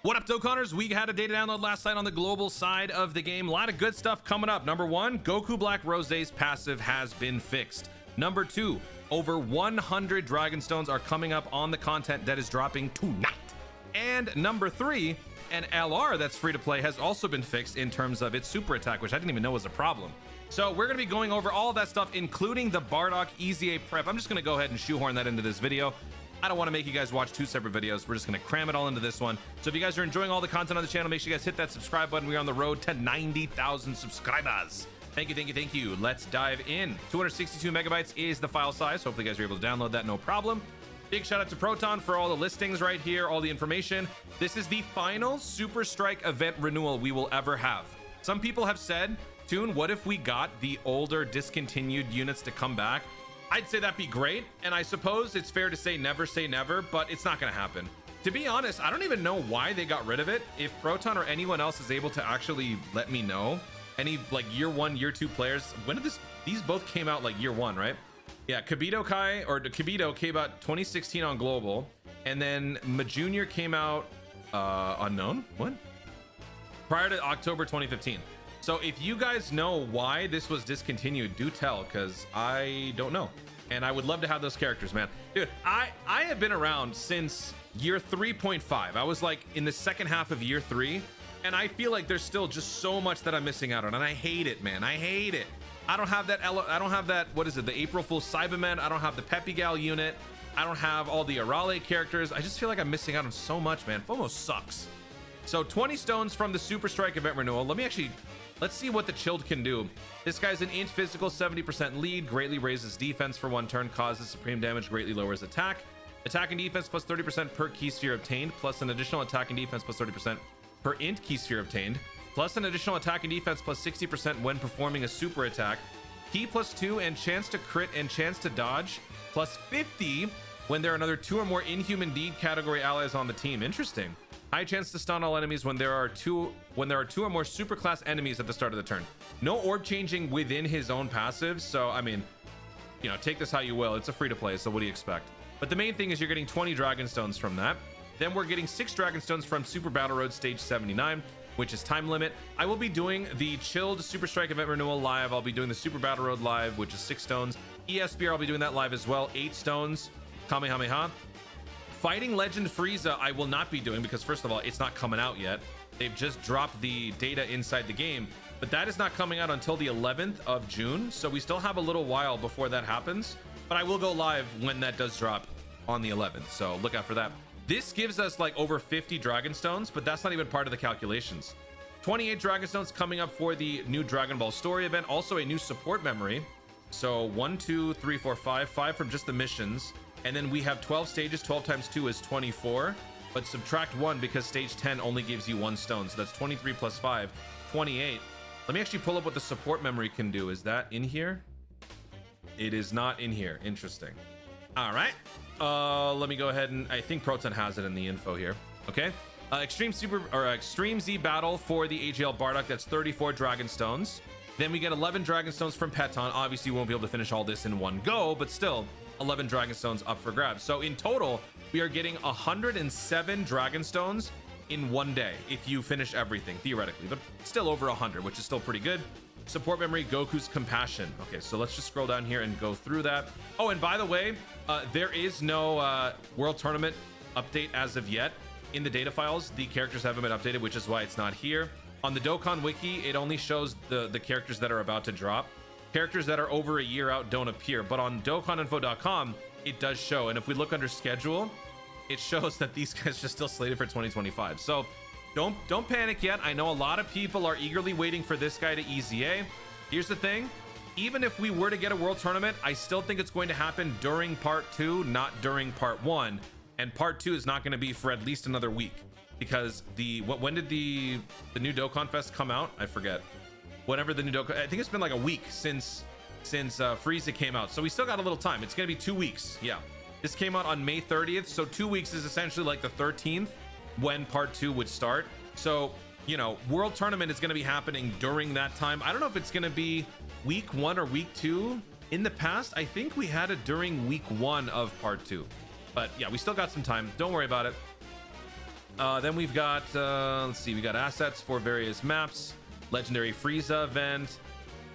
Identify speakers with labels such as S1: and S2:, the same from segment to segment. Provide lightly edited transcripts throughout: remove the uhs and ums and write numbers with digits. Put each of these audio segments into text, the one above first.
S1: What up, Dokkanners? We had a data download last night on the global side of the game. A lot of good stuff coming up. Number one, Goku Black Rose's passive has been fixed. Number two, over 100 Dragon Stones are coming up on the content that is dropping tonight. And number three, an LR that's free to play has also been fixed in terms of its super attack, which I didn't even know was a problem. So we're going to be going over all of that stuff, including the Bardock EZA prep. I'm just going to go ahead and shoehorn that into this video. I don't want to make you guys watch two separate videos. We're just going to cram it all into this one. So if you guys are enjoying all the content on the channel, make sure you guys hit that subscribe button. We're on the road to 90,000 subscribers. Thank you, thank you, thank you. Let's dive in. 262 megabytes is the file size. Hopefully you guys are able to download that, no problem. Big shout out to Proton for all the listings right here, all the information. This is the final Super Strike event renewal we will ever have. Some people have said, Toon, what if we got the older discontinued units to come back? I'd say that'd be great, and I suppose it's fair to say never, but it's not going to happen. To be honest, I don't even know why they got rid of it. If Proton or anyone else is able to actually let me know, any like year one, year two players, when did these both came out like year one, right? Yeah, Kibito came out 2016 on global, and then Majunior came out unknown. What? Prior to October 2015. So if you guys know why this was discontinued, do tell, because I don't know. And I would love to have those characters, man. Dude, I have been around since year 3.5. I was like in the second half of year 3, and I feel like there's still just so much that I'm missing out on, and I hate it, man. I hate it. I don't have that, what is it, the April Fool's Cybermen. I don't have the Peppy Gal unit. I don't have all the Arale characters. I just feel like I'm missing out on so much, man. FOMO sucks. So 20 stones from the Super Strike event renewal. Let's see what the Chilled can do. This guy's an int physical, 70% lead, greatly raises defense for one turn, causes supreme damage, greatly lowers attack. Attack and defense plus 30% per key sphere obtained, plus an additional attack and defense plus 30% per int key sphere obtained, plus an additional attack and defense plus 60% when performing a super attack. Key plus 2 and chance to crit and chance to dodge, plus 50 when there are another 2 or more inhuman deed category allies on the team. Interesting. High chance to stun all enemies when there are two or more superclass enemies at the start of the turn. No orb changing within his own passive, so I mean, you know, take this how you will. It's a free to play, so what do you expect? But the main thing is you're getting 20 Dragon Stones from that. Then we're getting 6 Dragon Stones from Super Battle Road Stage 79, which is time limit. I will be doing the Chilled Super Strike event renewal live. I'll be doing the Super Battle Road live, which is 6 stones. ESBR, I'll be doing that live as well, 8 stones. Kamehameha. Fighting Legend Frieza, I will not be doing because, first of all, it's not coming out yet. They've just dropped the data inside the game, but that is not coming out until the 11th of June. So we still have a little while before that happens, but I will go live when that does drop on the 11th. So look out for that. This gives us like over 50 Dragon Stones, but that's not even part of the calculations. 28 Dragon Stones coming up for the new Dragon Ball Story event. Also a new support memory. So 1, 2, 3, 4, 5 from just the missions. And then we have 12 stages. 12 times 2 is 24, but subtract 1 because stage 10 only gives you 1 stone. So that's 23 plus 5, 28. Let me actually pull up what the support memory can do. Is that in here? It is not in here. Interesting. All right. Let me go ahead and I think Proton has it in the info here. Okay. Extreme Z battle for the AGL Bardock. That's 34 Dragon Stones. Then we get 11 Dragon Stones from Peton. Obviously, we won't be able to finish all this in one go, but still 11 Dragon Stones up for grabs. So in total, we are getting 107 Dragon Stones in one day if you finish everything, theoretically, but still over 100, which is still pretty good. Support memory, Goku's Compassion. Okay, so let's just scroll down here and go through that. Oh, and by the way, there is no World Tournament update as of yet. In the data files, the characters haven't been updated, which is why it's not here. On the Dokkan Wiki, it only shows the characters that are about to drop. Characters that are over a year out don't appear, but on DokkanInfo.com, it does show. And if we look under schedule, it shows that these guys are still slated for 2025. So don't panic yet. I know a lot of people are eagerly waiting for this guy to EZA. Here's the thing. Even if we were to get a world tournament, I still think it's going to happen during part 2, not during part 1. And part 2 is not going to be for at least another week because when did the new Dokkan Fest come out? I forget. Whenever the new Dokkan, I think it's been like a week since Frieza came out. So we still got a little time. It's going to be 2 weeks. Yeah. This came out on May 30th. So 2 weeks is essentially like the 13th when part 2 would start. So, you know, World Tournament is going to be happening during that time. I don't know if it's going to be week 1 or week 2. In the past, I think we had it during week 1 of part 2. But yeah, we still got some time. Don't worry about it. Then we've got, let's see, we got assets for various maps, legendary Frieza event,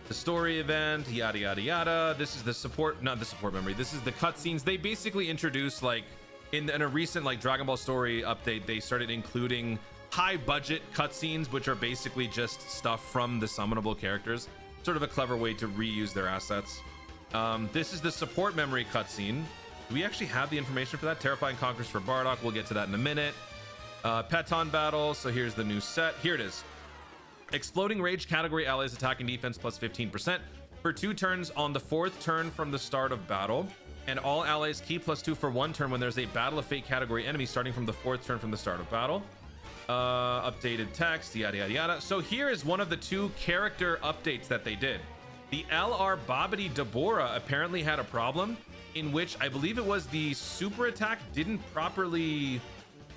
S1: the story event, yada yada yada. This is the support, not the support memory. This is the cutscenes. They basically introduced, like, in a recent like Dragon Ball story update, they started including high budget cutscenes, which are basically just stuff from the summonable characters. Sort of a clever way to reuse their assets. This is the support memory cutscene. Do we actually have the information for that? Terrifying Conquerors for Bardock. We'll get to that in a minute. Peton battle. So here's the new set. Here it is. Exploding Rage category allies attack and defense plus 15% for 2 turns on the 4th turn from the start of battle. And all allies keep +2 for 1 turn when there's a Battle of Fate category enemy starting from the 4th turn from the start of battle. Updated text, yada yada yada. So here is one of the 2 character updates that they did. The LR Babidi Deborah apparently had a problem in which I believe it was the super attack didn't properly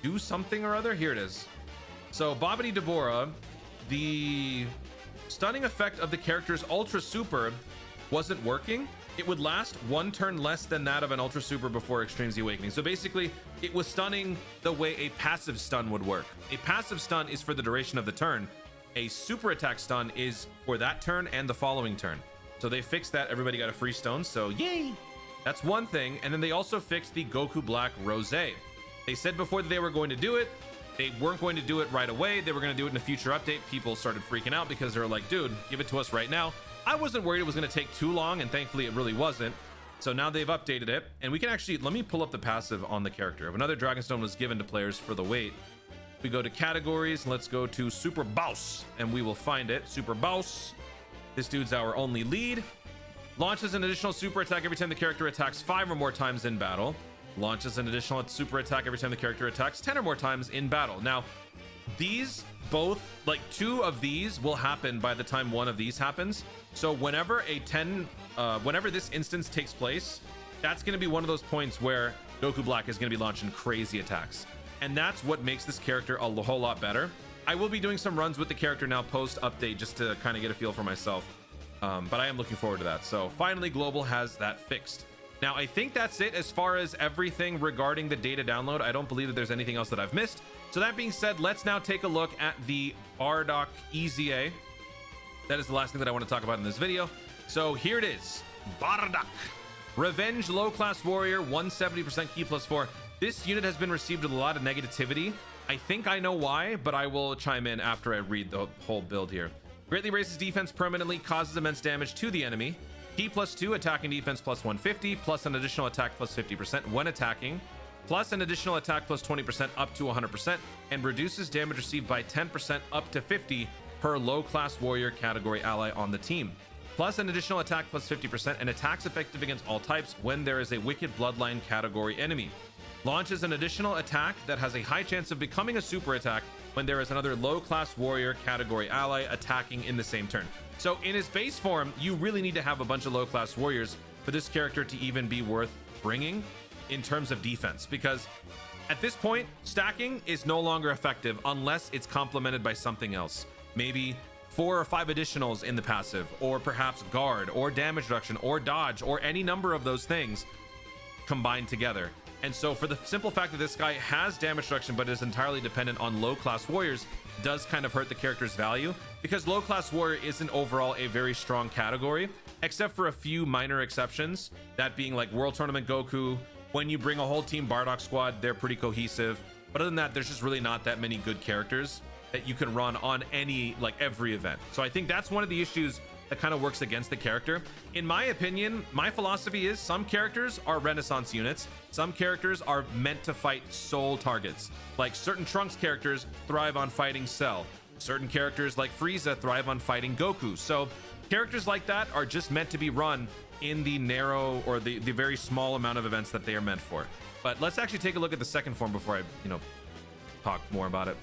S1: do something or other. Here it is. So Babidi Deborah, the stunning effect of the character's ultra super wasn't working. It would last 1 turn less than that of an ultra super before Extreme Z Awakening. So basically it was stunning the way a passive stun would work. A passive stun is for the duration of the turn. A super attack stun is for that turn and the following turn. So they fixed that. Everybody got a free stone, so yay. That's one thing. And then they also fixed the Goku Black Rose. They said before that they were going to do it. They weren't going to do it right away. They were going to do it in a future update. People started freaking out because they were like, dude, give it to us right now. I wasn't worried it was going to take too long, and thankfully it really wasn't. So now they've updated it, and we can actually, let me pull up the passive on the character. If another Dragonstone was given to players for the wait, we go to categories, let's go to Super Boss, and we will find it. Super Boss. This dude's our only lead. Launches an additional super attack every time the character attacks 5 or more times in battle. Launches an additional super attack every time the character attacks 10 or more times in battle. Now, these both, like 2 of these will happen by the time 1 of these happens. So whenever whenever this instance takes place, that's going to be one of those points where Goku Black is going to be launching crazy attacks. And that's what makes this character a whole lot better. I will be doing some runs with the character now post update just to kind of get a feel for myself. But I am looking forward to that. So finally, Global has that fixed. Now, I think that's it as far as everything regarding the data download. I don't believe that there's anything else that I've missed. So that being said, let's now take a look at the Bardock EZA. That is the last thing that I want to talk about in this video. So here it is. Bardock. Revenge Low Class Warrior, 170% key +4. This unit has been received with a lot of negativity. I think I know why, but I will chime in after I read the whole build here. Greatly raises defense permanently, causes immense damage to the enemy. Key +2, attack and defense +150, plus an additional attack +50% when attacking, plus an additional attack +20% up to 100%, and reduces damage received by 10% up to 50 per low class warrior category ally on the team. Plus an additional attack +50% and attacks effective against all types when there is a Wicked Bloodline category enemy. Launches an additional attack that has a high chance of becoming a super attack when there is another low class warrior category ally attacking in the same turn. So in his base form, you really need to have a bunch of low class warriors for this character to even be worth bringing in terms of defense, because at this point, stacking is no longer effective unless it's complemented by something else. Maybe 4 or 5 additionals in the passive, or perhaps guard, or damage reduction, or dodge, or any number of those things combined together. And so for the simple fact that this guy has damage reduction but is entirely dependent on low class warriors does kind of hurt the character's value, because low class warrior isn't overall a very strong category, except for a few minor exceptions, that being like World Tournament Goku. When you bring a whole team Bardock squad, they're pretty cohesive. But other than that, there's just really not that many good characters that you can run on every event. So I think that's one of the issues that kind of works against the character. In my opinion, my philosophy is some characters are Renaissance units. Some characters are meant to fight sole targets. Like certain Trunks characters thrive on fighting Cell. Certain characters like Frieza thrive on fighting Goku. So characters like that are just meant to be run in the narrow or the very small amount of events that they are meant for. But let's actually take a look at the second form before I, talk more about it.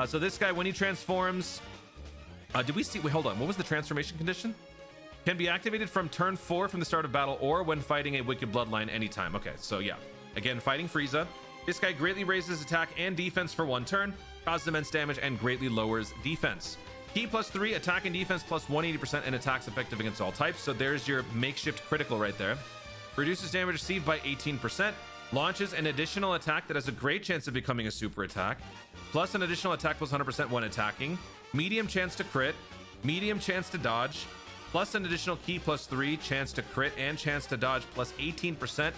S1: So this guy, when he transforms, did we see, wait, hold on. What was the transformation condition? Can be activated from turn 4 from the start of battle or when fighting a Wicked Bloodline anytime. Okay, so yeah. Again, fighting Frieza. This guy greatly raises attack and defense for 1 turn, causes immense damage, and greatly lowers defense. Key +3, attack and defense +180%, and attacks effective against all types. So there's your makeshift critical right there. Reduces damage received by 18%. Launches an additional attack that has a great chance of becoming a super attack, plus an additional attack plus 100% when attacking, medium chance to crit, medium chance to dodge, plus an additional key plus 3, chance to crit and chance to dodge plus 18%,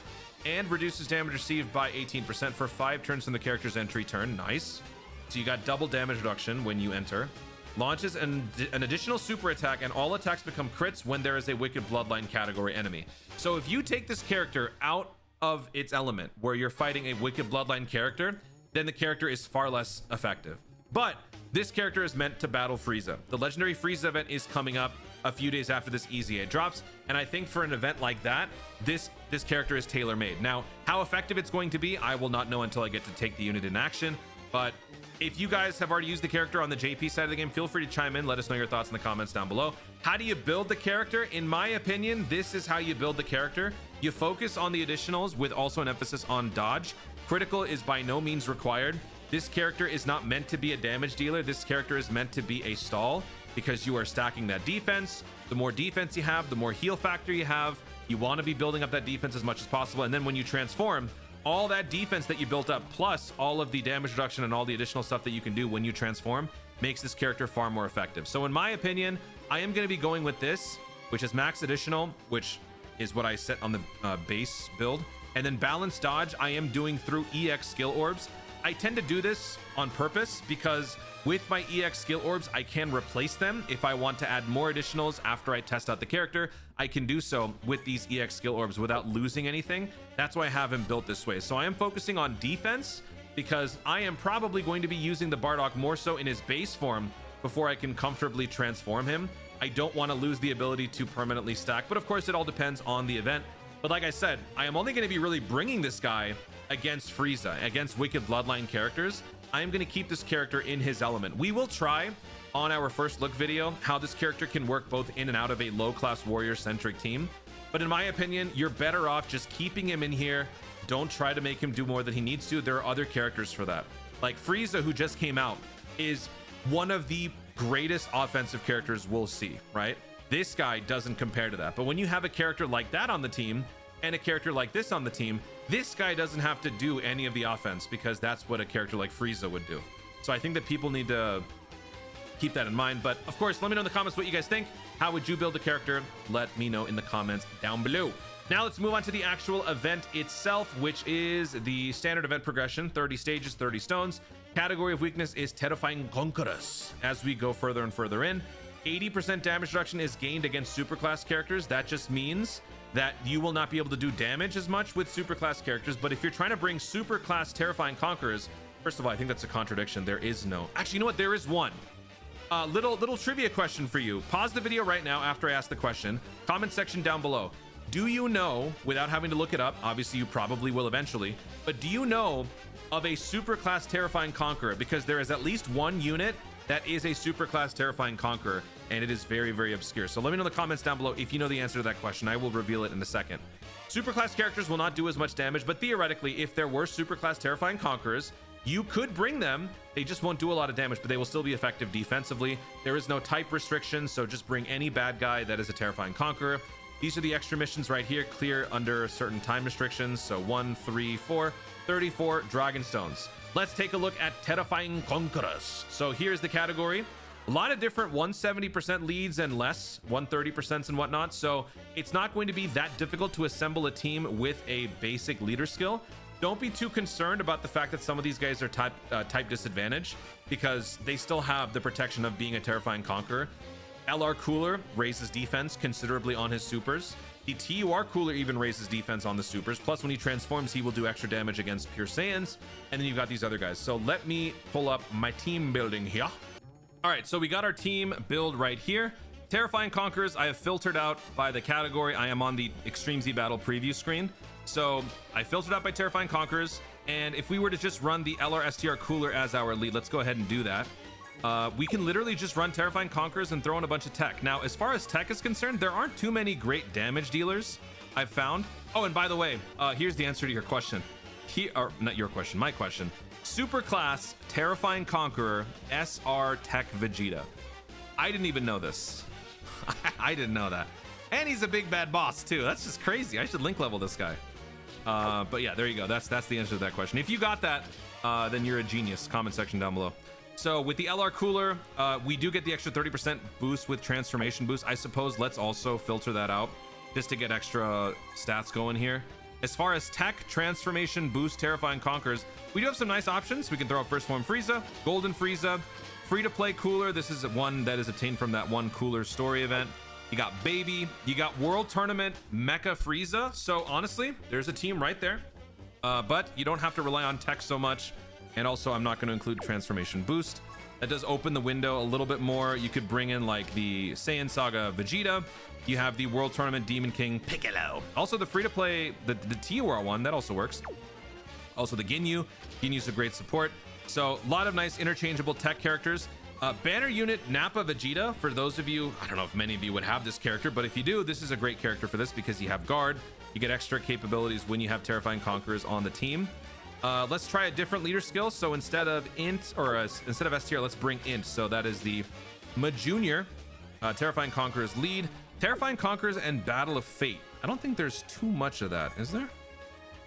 S1: and reduces damage received by 18% for 5 turns from the character's entry turn. Nice. So you got double damage reduction when you enter. Launches an additional super attack, and all attacks become crits when there is a Wicked Bloodline category enemy. So if you take this character out of its element, where you're fighting a Wicked Bloodline character, then the character is far less effective. But this character is meant to battle Frieza. The legendary Frieza event is coming up a few days after this EZA drops, and I think for an event like that, this character is tailor-made. Now, how effective it's going to be, I will not know until I get to take the unit in action, but if you guys have already used the character on the JP side of the game, feel free to chime in. Let us know your thoughts in the comments down below. How do you build the character? In my opinion, this is how you build the character. You focus on the additionals with also an emphasis on dodge. Critical is by no means required. This character is not meant to be a damage dealer. This character is meant to be a stall because you are stacking that defense. The more defense you have, the more heal factor you have. You want to be building up that defense as much as possible. And then when you transform, all that defense that you built up, plus all of the damage reduction and all the additional stuff that you can do when you transform, makes this character far more effective. So in my opinion, I am going to be going with this, which is max additional, which is what I set on the base build. And then balanced dodge, I am doing through EX skill orbs. I tend to do this on purpose because with my EX skill orbs, I can replace them. If I want to add more additionals after I test out the character, I can do so with these EX skill orbs without losing anything. That's why I have him built this way. So I am focusing on defense because I am probably going to be using the Bardock more so in his base form before I can comfortably transform him. I don't want to lose the ability to permanently stack, but of course it all depends on the event. But like I said, I am only going to be really bringing this guy against Frieza, against Wicked Bloodline characters. I am going to keep this character in his element. We will try on our first look video how this character can work both in and out of a low-class warrior-centric team. But in my opinion, you're better off just keeping him in here. Don't try to make him do more than he needs to. There are other characters for that. Like Frieza, who just came out, is one of the greatest offensive characters we'll see, right? This guy doesn't compare to that. But when you have a character like that on the team and a character like this on the team, this guy doesn't have to do any of the offense because that's what a character like Frieza would do. So I think that people need to keep that in mind. But of course, let me know in the comments what you guys think. How would you build a character? Let me know in the comments down below. Now let's move on to the actual event itself, which is the standard event progression, 30 stages, 30 stones. Category of weakness is Terrifying Conquerors. As we go further and further in, 80% damage reduction is gained against superclass characters. That just means that you will not be able to do damage as much with superclass characters. But if you're trying to bring superclass Terrifying Conquerors, first of all, I think that's a contradiction. There is no. Actually, you know what? There is one. Little trivia question for you. Pause the video right now after I ask the question. Comment section down below. Do you know, without having to look it up, obviously you probably will eventually, but do you know of a superclass Terrifying Conqueror? Because there is at least one unit that is a superclass Terrifying Conqueror, and it is very, very obscure. So let me know in the comments down below if you know the answer to that question. I will reveal it in a second. Superclass characters will not do as much damage, but theoretically, if there were superclass Terrifying Conquerors, you could bring them. They just won't do a lot of damage, but they will still be effective defensively. There is no type restriction, so just bring any bad guy that is a Terrifying Conqueror. These are the extra missions right here, clear under certain time restrictions. So 1, 3, 4, 34 Dragon Stones. Let's take a look at Terrifying Conquerors. So here's the category. A lot of different 170% leads and less, 130% and whatnot. So it's not going to be that difficult to assemble a team with a basic leader skill. Don't be too concerned about the fact that some of these guys are type disadvantaged because they still have the protection of being a Terrifying Conqueror. LR Cooler raises defense considerably on his supers. The TUR Cooler even raises defense on the supers. Plus, when he transforms, he will do extra damage against Pure Saiyans. And then you've got these other guys. So let me pull up my team building here. All right, so we got our team build right here. Terrifying Conquerors, I have filtered out by the category. I am on the Extreme Z Battle preview screen. So I filtered out by Terrifying Conquerors. And if we were to just run the LR STR Cooler as our lead, let's go ahead and do that. We can literally just run Terrifying Conquerors and throw in a bunch of tech. Now, as far as tech is concerned, there aren't too many great damage dealers I've found. Oh, and by the way, here's the answer to your question. Or not your question, my question. Superclass Terrifying Conqueror SR Tech Vegeta. I didn't even know this. I didn't know that. And he's a big bad boss too. That's just crazy. I should link level this guy. But yeah, there you go. That's the answer to that question. If you got that, then you're a genius. Comment section down below. So with the LR cooler, we do get the extra 30% boost with transformation boost. I suppose let's also filter that out just to get extra stats going here. As far as tech, transformation boost, terrifying conquers, we do have some nice options. We can throw out first form Frieza, golden Frieza, free to play cooler. This is one that is obtained from that one cooler story event. You got baby, you got world tournament mecha Frieza. So honestly, there's a team right there, but you don't have to rely on tech so much. And also I'm not going to include transformation boost. That does open the window a little bit more. You could bring in like the Saiyan Saga Vegeta. You have the World Tournament Demon King Piccolo. Also the free-to-play, the TOR one, that also works. Also the Ginyu. Ginyu's a great support. So a lot of nice interchangeable tech characters. Banner unit Nappa Vegeta. For those of you, I don't know if many of you would have this character, but if you do, this is a great character for this because you have guard. You get extra capabilities when you have Terrifying Conquerors on the team. Let's try a different leader skill. So instead of int or instead of S tier, let's bring int. So that is the Junior, Terrifying Conquerors lead, Terrifying Conquerors and Battle of Fate. I don't think there's too much of that, is there?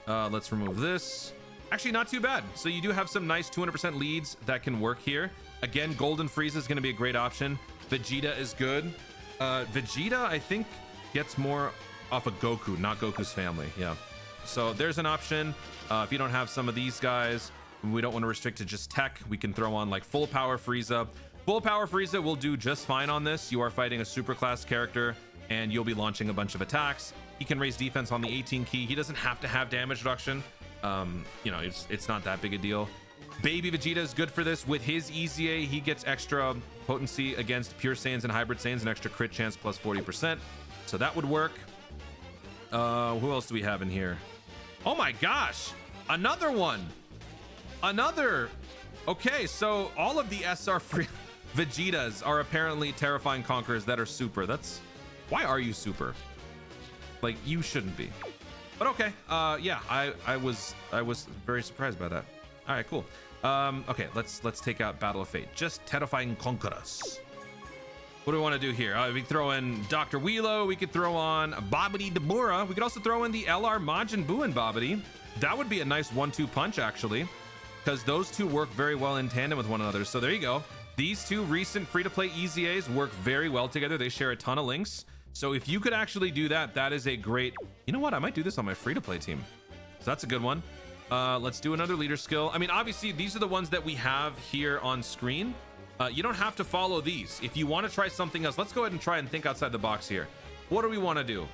S1: Let's remove this. Actually, not too bad. So you do have some nice 200% leads that can work here. Again, Golden Frieza is going to be a great option. Vegeta is good. Vegeta, I think, gets more off of Goku, not Goku's family. Yeah. So there's an option. If you don't have some of these guys, we don't want to restrict to just tech. We can throw on like full power Frieza. Full power Frieza will do just fine on this. You are fighting a super class character and you'll be launching a bunch of attacks. He can raise defense on the 18 key. He doesn't have to have damage reduction. You know, it's not that big a deal. Baby Vegeta is good for this. With his EZA, he gets extra potency against pure Saiyans and hybrid Saiyans, an extra crit chance plus 40%. So that would work. Who else do we have in here? Oh my gosh, another one. Okay, so all of the SR free Vegetas are apparently Terrifying Conquerors that are super. Why are you super? Like, you shouldn't be. But okay, yeah, I was very surprised by that. All right, cool. Okay, let's take out Battle of Fate. Just Terrifying Conquerors. What do we want to do here? We can throw in Dr. Wheelo. We could throw on Babidi Dabura. We could also throw in the LR Majin Buu and Babidi. That would be a nice 1-2 punch, actually, because those two work very well in tandem with one another. So there you go. These two recent free-to-play EZAs work very well together. They share a ton of links. So if you could actually do that, that is a great... You know what? I might do this on my free-to-play team. So that's a good one. Let's do another leader skill. I mean, obviously, these are the ones that we have here on screen. You don't have to follow these. If you want to try something else, let's go ahead and try and think outside the box here. What do we want to do?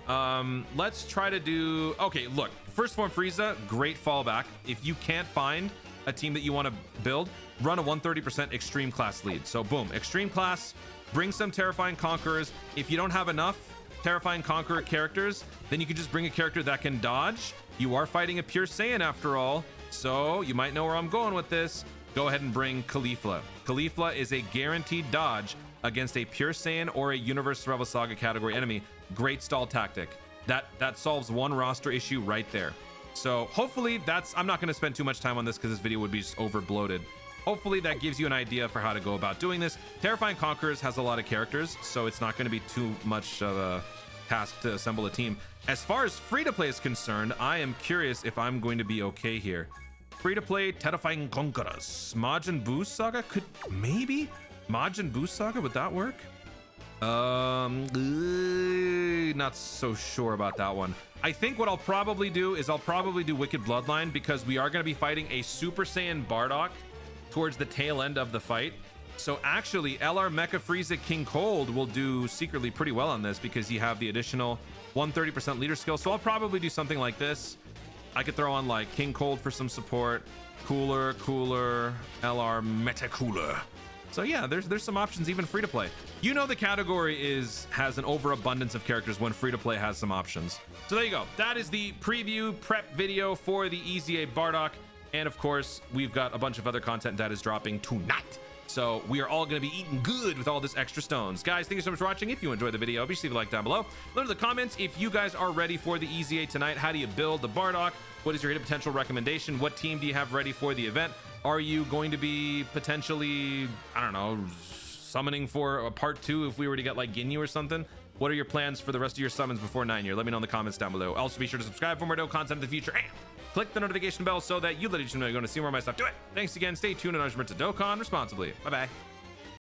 S1: Let's try to do... Okay, look. First form Frieza, great fallback. If you can't find a team that you want to build, run a 130% extreme class lead. So boom, extreme class, bring some Terrifying Conquerors. If you don't have enough Terrifying Conqueror characters, then you can just bring a character that can dodge. You are fighting a pure Saiyan after all, so you might know where I'm going with this. Go ahead and bring Caulifla. Caulifla is a guaranteed dodge against a pure Saiyan or a Universe Rebel Saga category enemy. Great stall tactic. That solves one roster issue right there. So hopefully I'm not going to spend too much time on this because this video would be just over bloated. Hopefully that gives you an idea for how to go about doing this. Terrifying Conquerors has a lot of characters, so it's not going to be too much of a task to assemble a team. As far as free-to-play is concerned, I am curious if I'm going to be okay here. Free-to-play Terrifying Conquerors. Majin Buu Saga could maybe? Majin Buu Saga, would that work? Not so sure about that one. I think what I'll probably do is I'll probably do Wicked Bloodline because we are going to be fighting a Super Saiyan Bardock towards the tail end of the fight. So actually, LR Mecha Frieza King Cold will do secretly pretty well on this because you have the additional 130% leader skill. So I'll probably do something like this. I could throw on like King Cold for some support, Cooler, LR Meta Cooler. So yeah, there's some options even free to play. You know the category has an overabundance of characters when free to play has some options. So there you go. That is the preview prep video for the EZA Bardock. And of course, we've got a bunch of other content that is dropping tonight. So we are all going to be eating good with all this extra stones. Guys, thank you so much for watching. If you enjoyed the video, be sure to leave a like down below. Let me know in the comments if you guys are ready for the EZA tonight. How do you build the Bardock? What is your hidden potential recommendation? What team do you have ready for the event? Are you going to be potentially, I don't know, summoning for a part 2 if we were to get like Ginyu or something? What are your plans for the rest of your summons before 9 year? Let me know in the comments down below. Also, be sure to subscribe for more Dokkan content in the future and click the notification bell so that you let each know you're going to see more of my stuff. Do it. Thanks again. Stay tuned and remember to Dokkan responsibly. Bye bye.